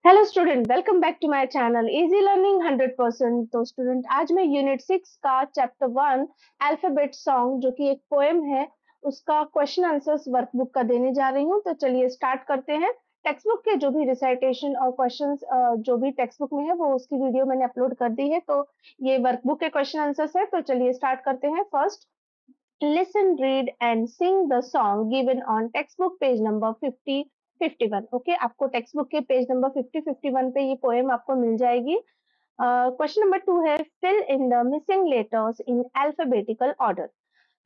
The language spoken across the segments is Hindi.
Hello student, welcome back to my channel easy learning 100%। तो स्टूडेंट, आज मैं यूनिट 6 का चैप्टर 1 अल्फाबेट सॉन्ग, जो कि एक पोएम है, उसका क्वेश्चन आंसर्स वर्कबुक का देने जा रही हूँ। तो चलिए स्टार्ट करते हैं। टेक्स्ट बुक के जो भी रिसाइटेशन और क्वेश्चंस जो भी टेक्स्ट बुक में है, वो उसकी वीडियो मैंने अपलोड कर दी है। तो ये वर्कबुक के क्वेश्चन आंसर्स है। तो चलिए स्टार्ट करते हैं। First, listen, read and sing the song given on textbook page number 50 51। Okay, आपको टेक्स्ट बुक के पेज नंबर 50 51 पे ये पोएम आपको मिल जाएगी। क्वेश्चन नंबर 2 है, fill in the missing letters in alphabetical order.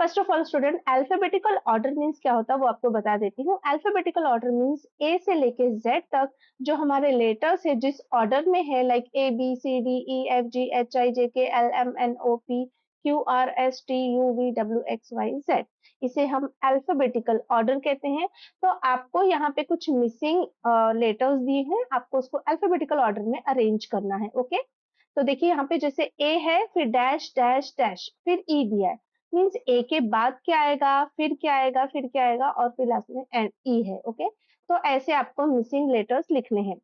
First of all student, alphabetical order means क्या होता है वो आपको बता देती हूँ। अल्फाबेटिकल ऑर्डर मीन्स ए से लेके जेड तक जो हमारे लेटर्स है, जिस ऑर्डर में है, like A B C D E F G H I J K L M N O P Q R S T U V W X Y Z, इसे हम अल्फाबेटिकल ऑर्डर कहते हैं। तो आपको यहाँ पे कुछ मिसिंग लेटर्स दिए हैं, आपको उसको अल्फाबेटिकल ऑर्डर में अरेंज करना है। ओके, तो देखिए यहाँ पे जैसे ए है, फिर डैश डैश डैश, फिर ई दिया है, मीन्स ए के बाद क्या आएगा, फिर क्या आएगा, फिर क्या आएगा, और फिर लास्ट में एंड ई है। ओके, तो ऐसे आपको मिसिंग लेटर्स लिखने हैं।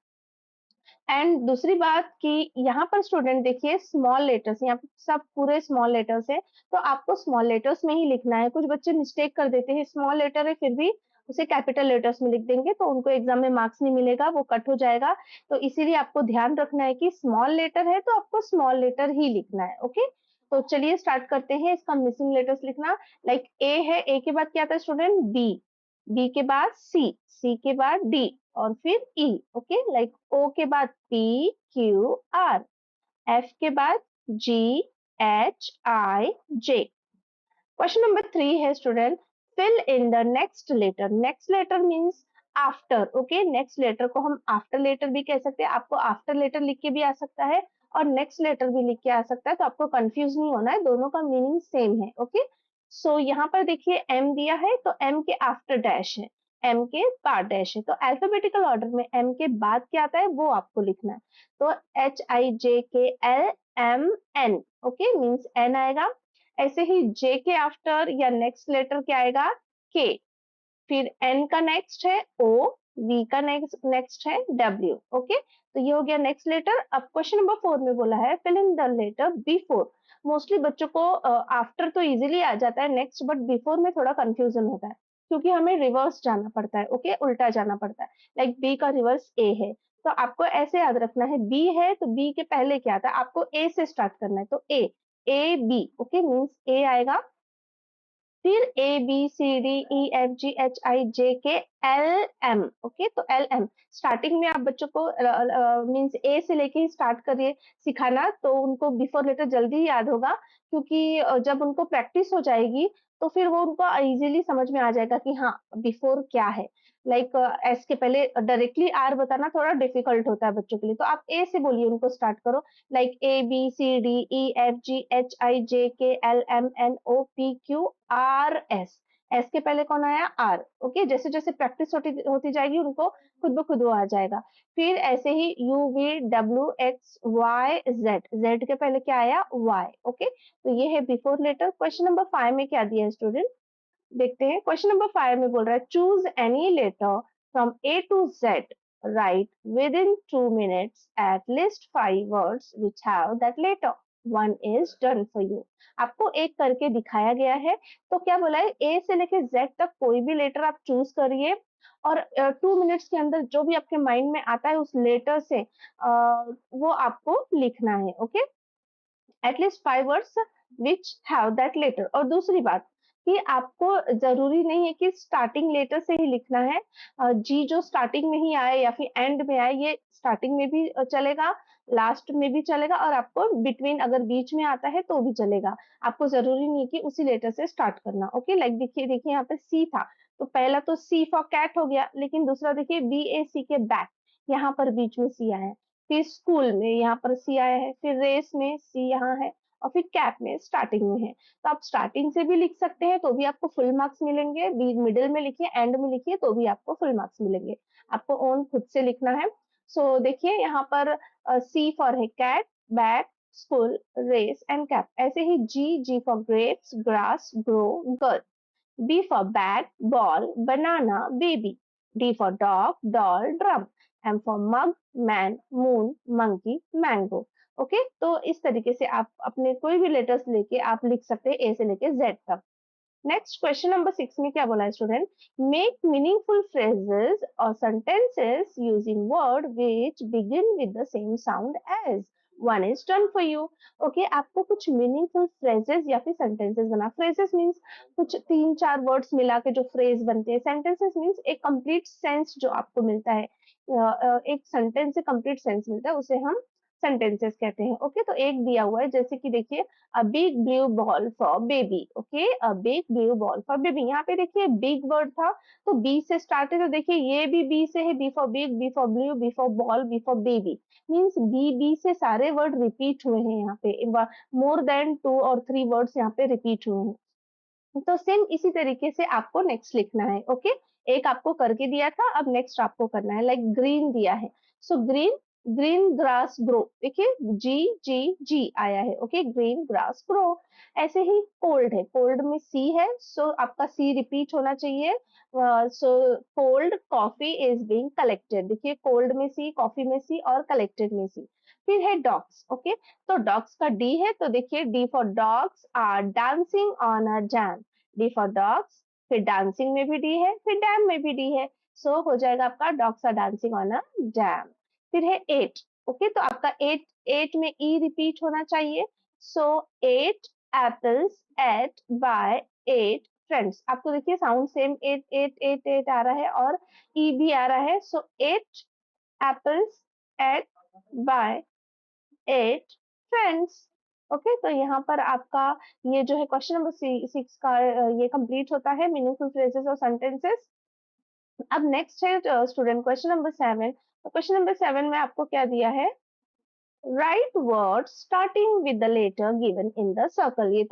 एंड दूसरी बात कि यहाँ पर स्टूडेंट देखिए स्मॉल लेटर्स, यहाँ पे सब पूरे स्मॉल लेटर्स है, तो आपको स्मॉल लेटर्स में ही लिखना है। कुछ बच्चे मिस्टेक कर देते हैं, स्मॉल लेटर है फिर भी उसे कैपिटल लेटर्स में लिख देंगे, तो उनको एग्जाम में मार्क्स नहीं मिलेगा, वो कट हो जाएगा। तो इसीलिए आपको ध्यान रखना है कि स्मॉल लेटर है तो आपको स्मॉल लेटर ही लिखना है। ओके, तो चलिए स्टार्ट करते हैं इसका मिसिंग लेटर्स लिखना। लाइक ए है, ए के बाद क्या आता है स्टूडेंट, बी, बी के बाद सी, सी के बाद डी, और फिर ई। ओके, लाइक ओ के बाद पी क्यू आर, एफ के बाद G H I J. Question number 3 है student, fill in the next letter. Next letter means after. Okay, next letter को हम आफ्टर लेटर भी कह सकते हैं। आपको आफ्टर लेटर लिख के भी आ सकता है और नेक्स्ट लेटर भी लिख के आ सकता है, तो आपको कंफ्यूज नहीं होना है, दोनों का मीनिंग सेम है। ओके, सो यहाँ पर देखिए एम दिया है, तो एम के आफ्टर डैश है, एम के बाद डैश है, तो अल्फाबेटिकल ऑर्डर में एम के बाद क्या आता है वो आपको लिखना है। तो H I J K L M N, okay, means N आएगा। ऐसे ही जे के आफ्टर या नेक्स्ट लेटर क्या आएगा, के, फिर एन का नेक्स्ट है ओ, वी का नेक्स्ट है डब्ल्यू। ओके, तो ये हो गया नेक्स्ट लेटर। अब क्वेश्चन नंबर 4 में बोला है, fill in the letter before. Mostly बच्चों को आफ्टर तो इजीली आ जाता है नेक्स्ट, बट बिफोर में थोड़ा कंफ्यूजन होता है, क्योंकि हमें रिवर्स जाना पड़ता है। ओके, उल्टा जाना पड़ता है। लाइक बी का रिवर्स ए है, तो आपको ऐसे याद रखना है, बी है तो बी के पहले क्या आता है, आपको ए से स्टार्ट करना है, तो A B. Okay, means A आएगा, फिर A B C D E F G H I J K L M. Okay, तो एल एम स्टार्टिंग में आप बच्चों को मीन्स ए से लेके ही स्टार्ट करिए सिखाना, तो उनको बिफोर लेटर जल्दी ही याद होगा, क्योंकि जब उनको प्रैक्टिस हो जाएगी तो फिर वो उनको इजीली समझ में आ जाएगा कि हाँ बिफोर क्या है। लाइक एस के पहले डायरेक्टली आर बताना थोड़ा डिफिकल्ट होता है बच्चों के लिए, तो आप ए से बोलिए, उनको स्टार्ट करो। Like A B C D E F G H I J K L M N O P Q R S, S के पहले कौन आया, आर। ओके, जैसे जैसे प्रैक्टिस होती होती जाएगी उनको खुद ब खुद वो आ जाएगा। फिर ऐसे ही U V W X Y Z, Z के पहले क्या आया, वाई। ओके, तो ये है बिफोर लेटर। क्वेश्चन नंबर 5 में क्या दिया है स्टूडेंट, देखते हैं। क्वेश्चन नंबर 5 में बोल रहा है, choose any letter from A to Z, write within 2 minutes at least 5 words which have that letter, one is done for you. आपको एक करके दिखाया गया है, तो क्या बोला है, ए से लेके जेड तक कोई भी लेटर आप चूज करिए, और 2 मिनट्स के अंदर जो भी आपके माइंड में आता है उस लेटर से वो आपको लिखना है। Okay, at least 5 words which have that letter. और दूसरी बात कि आपको जरूरी नहीं है कि स्टार्टिंग लेटर से ही लिखना है, जी जो स्टार्टिंग में ही आए या फिर एंड में आए, ये स्टार्टिंग में भी चलेगा, लास्ट में भी चलेगा, और आपको बिटवीन अगर बीच में आता है तो भी चलेगा। आपको जरूरी नहीं है कि उसी लेटर से स्टार्ट करना। ओके, लाइक देखिए देखिए यहाँ पे सी था, तो पहला तो सी फॉर कैट हो गया, लेकिन दूसरा देखिए बी ए सी के बैक, यहाँ पर बीच में सी आया है, फिर स्कूल में यहाँ पर सी आया है, फिर रेस में सी यहाँ है, और फिर कैप में स्टार्टिंग में है। तो आप स्टार्टिंग से भी लिख सकते हैं तो भी आपको फुल मार्क्स मिलेंगे, मिडिल में लिखिए, एंड में लिखिए तो भी आपको फुल मार्क्स मिलेंगे। आपको ओन खुद से लिखना है। सो देखिए यहाँ पर सी फॉर है cat, back, school, race and cap. ऐसे ही G, G for grapes, grass, grow, girl. B for bat, ball, banana, baby. D for dog, doll, drum. M for mug, man, moon, monkey, mango. Okay, तो इस तरीके से आप अपने कोई भी लेटर्स लेके आप लिख सकते हैं ए से लेके जेड तक। नेक्स्ट क्वेश्चन नंबर 6 में क्या बोला है स्टूडेंट? मेक मीनिंगफुल फ्रेजेस और sentences using word which begin with the same sound as. One is done for you. Okay, आपको कुछ मीनिंगफुल फ्रेजेस या फिर सेंटेंसेस बना। फ्रेजेस मींस कुछ तीन चार वर्ड्स मिला के जो फ्रेज बनते हैं। सेंटेंसेस मींस एक कंप्लीट सेंस जो आपको मिलता है। एक सेंटेंस से कंप्लीट सेंस मिलता है, उसे हम सेंटेंसेस कहते हैं। ओके, तो एक दिया हुआ है, जैसे कि देखिए, a big blue ball for baby। Okay, a big blue ball for baby। यहाँ पे देखिए बिग वर्ड था, तो बी से स्टार्ट है, तो देखिए ये भी बी से है। B for big, B for blue, B for ball, B for baby. Means B से सारे वर्ड रिपीट हुए हैं यहाँ पे। मोर देन 2 और 3 वर्ड्स यहाँ पे रिपीट हुए हैं। तो सेम इसी तरीके से आपको नेक्स्ट लिखना है। ओके, एक आपको करके दिया था, अब नेक्स्ट आपको करना है। लाइक ग्रीन दिया है, so green, green grass grow. देखिए जी जी जी आया है। Okay, green grass grow. ऐसे ही कोल्ड है, कोल्ड में सी है, सो आपका सी रिपीट होना चाहिए। So cold coffee is being collected. देखिए कोल्ड में सी, कॉफी में सी और कलेक्टेड में सी। फिर है डॉग्स। ओके, तो डॉग्स का डी है, तो देखिए D for dogs are dancing on a jam. D for dogs, फिर डांसिंग में भी डी है, फिर डैम में भी डी है। सो हो जाएगा आपका dogs are dancing on a dam. फिर है एट। ओके, तो आपका एट, एट में ई रिपीट होना चाहिए। So eight apples ate by eight friends. आपको देखिए sound same, eight eight eight eight आ रहा है और ई भी आ रहा है। So eight apples ate by eight friends. Okay, तो यहाँ पर आपका ये जो है क्वेश्चन नंबर 6 का ये कंप्लीट होता है, मीनिंगफुल फ्रेजेस और सेंटेंसेस। अब नेक्स्ट है स्टूडेंट क्वेश्चन नंबर 7। तो क्वेश्चन नंबर 7 में आपको क्या दिया है? Write word starting with the letter given in the circle. ये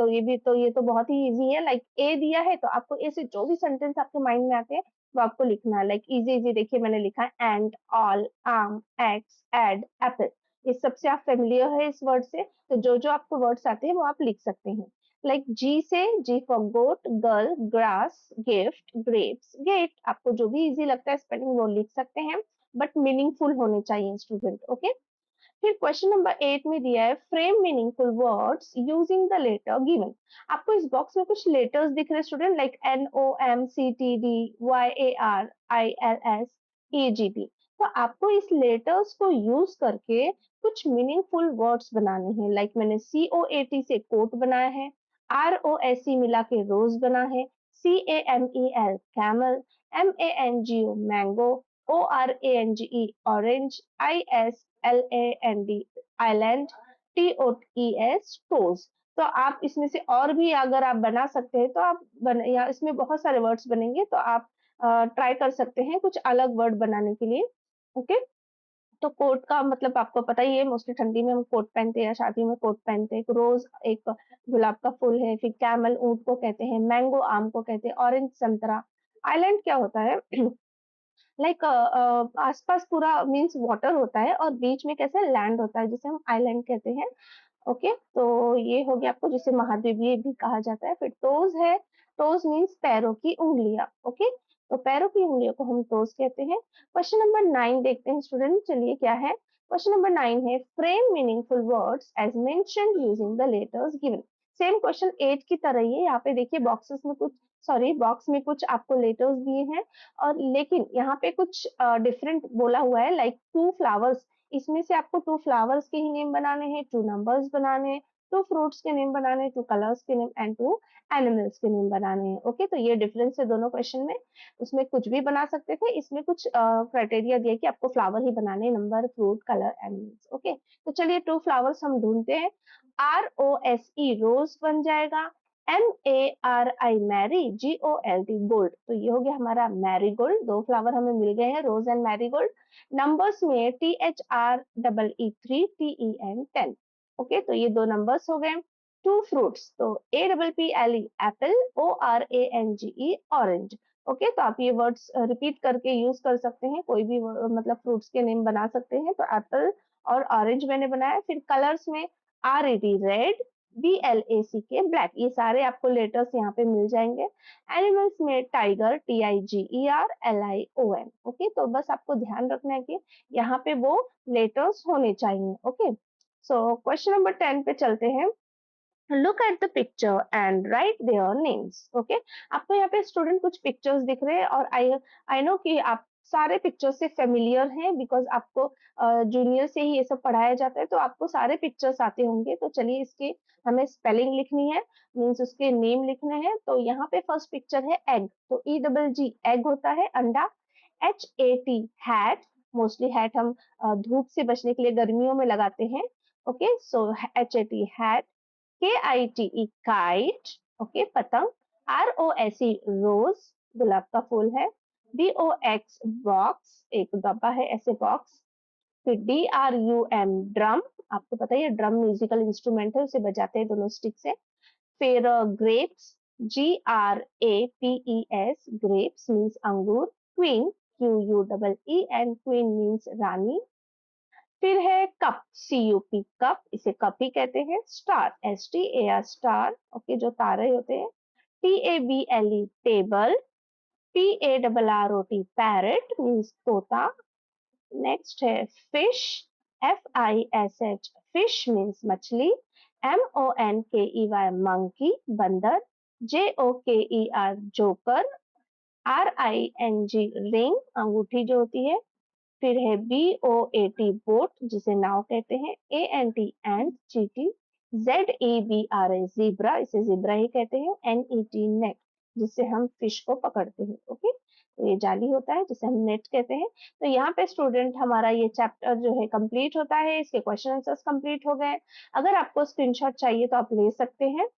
तो बहुत ही इजी है। लाइक ए दिया है, तो आपको ए से जो भी सेंटेंस आपके माइंड में आते हैं वो आपको लिखना है। लाइक इजी इजी, देखिए मैंने लिखा है and, all, arm, axe, add, apple. इस सबसे आप फेमिलियर है इस वर्ड से, तो जो जो आपको वर्ड्स आते हैं वो आप लिख सकते हैं। लाइक जी से, G for goat, girl, grass, gift, grapes, get. आपको जो भी इजी लगता है स्पेलिंग वो लिख सकते हैं, बट मीनिंगफुल होने चाहिए स्टूडेंट। ओके, फिर क्वेश्चन नंबर 8 में दिया है frame meaningful words using the letter given. आपको इस बॉक्स में कुछ लेटर्स दिख रहे हैं student, like N O M C T D Y A R I L S E G T. तो आपको इस लेटर्स को यूज करके कुछ मीनिंगफुल वर्ड्स बनाने हैं। लाइक मैंने सी ओ ए टी से कोट बनाया है, आर ओ एस सी मिला के रोज बना है, C A M E L camel, M A N G O mango, O R A N G E orange, I S L A N D island, T O E S toes. तो आप इसमें से और भी अगर आप बना सकते हैं तो आप या इसमें बहुत सारे वर्ड्स बनेंगे, तो आप ट्राई कर सकते हैं कुछ अलग वर्ड बनाने के लिए। ओके, तो कोट का मतलब आपको पता ही है, मोस्टली ठंडी में हम कोट पहनते हैं या शादी में कोट पहनते हैं। रोज एक गुलाब का फूल है, फिर कैमल ऊंट को कहते हैं, मैंगो आम को कहते हैं, ऑरेंज संतरा। आइलैंड क्या होता है? लाइक आसपास पूरा मीन्स वाटर होता है और बीच में कैसे लैंड होता है, जिसे हम आइलैंड कहते हैं। ओके, तो ये हो गया आपको, जिसे महाद्वीपीय भी कहा जाता है। फिर टोज है, टोज मीन्स पैरों की उंगलियां। ओके, तो पैरों की उंगलियों को हम टोज कहते हैं। क्वेश्चन नंबर 9 देखते हैं स्टूडेंट, चलिए क्या है। क्वेश्चन नंबर 9 है frame meaningful words as mentioned using the letters given. Same question 8 की तरह ही है। यहाँ पे देखिए बॉक्सेस में कुछ, सॉरी बॉक्स में कुछ आपको लेटर्स दिए हैं, और लेकिन यहाँ पे कुछ डिफरेंट बोला हुआ है। लाइक 2 फ्लावर्स, इसमें से आपको 2 फ्लावर्स के ही नेम बनाने हैं, 2 नंबर्स बनाने हैं, 2 फ्रूट्स के नेम बनाने हैं, 2 कलर्स के नेम एंड 2 एनिमल्स के नेम बनाने हैं। ओके, तो ये डिफरेंस है दोनों क्वेश्चन में। उसमें कुछ भी बना सकते थे, इसमें कुछ क्राइटेरिया दिया कि आपको फ्लावर ही बनाने, number, fruit, colour, animals. Okay, तो चलिए 2 फ्लावर्स हम ढूंढते हैं। R O S E rose बन जाएगा, M A R I mary, G O L D gold. तो ये हो गया हमारा मैरीगोल्ड। 2 फ्लावर हमें मिल गए हैं, रोज एंड मैरीगोल्ड। नंबर्स में T H R double E 3 T E N 10। Okay, तो ये 2 नंबर्स हो गए। 2 फ्रूट्स, तो A double P L E apple, O R A N G E orange. Okay, तो आप ये वर्ड्स रिपीट करके यूज कर सकते हैं, कोई भी मतलब फ्रूट्स के नेम बना सकते हैं। तो एप्पल और ऑरेंज मैंने बनाया। फिर कलर्स में R E D red, BLACK black, ये सारे आपको लेटर्स यहाँ पे मिल जाएंगे। एनिमल्स में टाइगर TIGER LION। ओके, तो बस आपको ध्यान रखना है कि यहाँ पे वो लेटर्स होने चाहिए। ओके, सो क्वेश्चन नंबर 10 पे चलते हैं। Look at the picture and right their names. Okay, आपको यहाँ पे स्टूडेंट कुछ पिक्चर्स दिख रहे हैं और आई नो कि आप सारे पिक्चर्स से फेमिलियर हैं, बिकॉज आपको जूनियर से ही ये सब पढ़ाया जाता है, तो आपको सारे पिक्चर्स आते होंगे। तो चलिए इसके हमें स्पेलिंग लिखनी है, मीन्स उसके नेम लिखने हैं। तो यहाँ पे फर्स्ट पिक्चर है एग, तो EGG एग होता है अंडा। HAT हैट, मोस्टली हैट हम धूप से बचने के लिए गर्मियों में लगाते हैं। ओके, सो HAT hat. KITE kite, okay पतंग। ROSE रोज, गुलाब का फूल है। BOX बॉक्स, एक डब्बा है ऐसे बॉक्स। फिर DRUM ड्रम, आपको पता ही है ड्रम म्यूजिकल इंस्ट्रूमेंट है, उसे बजाते हैं दोनों स्टिक से। फिर ग्रेप्स, GRAPES ग्रेप्स मीन्स अंगूर। क्वीन, QUEEN क्वीन मीन्स रानी। फिर है कप, CUP कप, इसे कप ही कहते हैं। स्टार, STAR स्टार, ओके जो तारे होते हैं। TABLE table. PARROT parrot means तोता। नेक्स्ट है फिश, FISH फिश मीन्स मछली। MONKEY मंकी बंदर। JOKER joker. RING रिंग, अंगूठी जो होती है। फिर है BOAT बोट, जिसे नाव कहते हैं। ANT एंट, चींटी। ZEBRA ज़ेबरा, इसे ज़ेबरा ही कहते हैं। NET नेट, जिससे हम फिश को पकड़ते हैं। ओके, तो ये जाली होता है जिसे हम नेट कहते हैं। तो यहाँ पे स्टूडेंट हमारा ये चैप्टर जो है कंप्लीट होता है, इसके क्वेश्चन आंसर्स कंप्लीट हो गए। अगर आपको स्क्रीनशॉट चाहिए तो आप ले सकते हैं।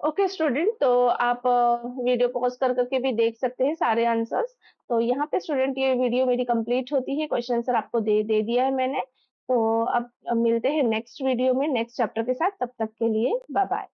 ओके स्टूडेंट, तो आप वीडियो पॉज कर करके भी देख सकते हैं सारे आंसर्स। तो यहाँ पे स्टूडेंट ये वीडियो मेरी कंप्लीट होती है, क्वेश्चन आंसर आपको दे दिया है मैंने। तो अब मिलते हैं नेक्स्ट वीडियो में नेक्स्ट चैप्टर के साथ, तब तक के लिए बाय बाय।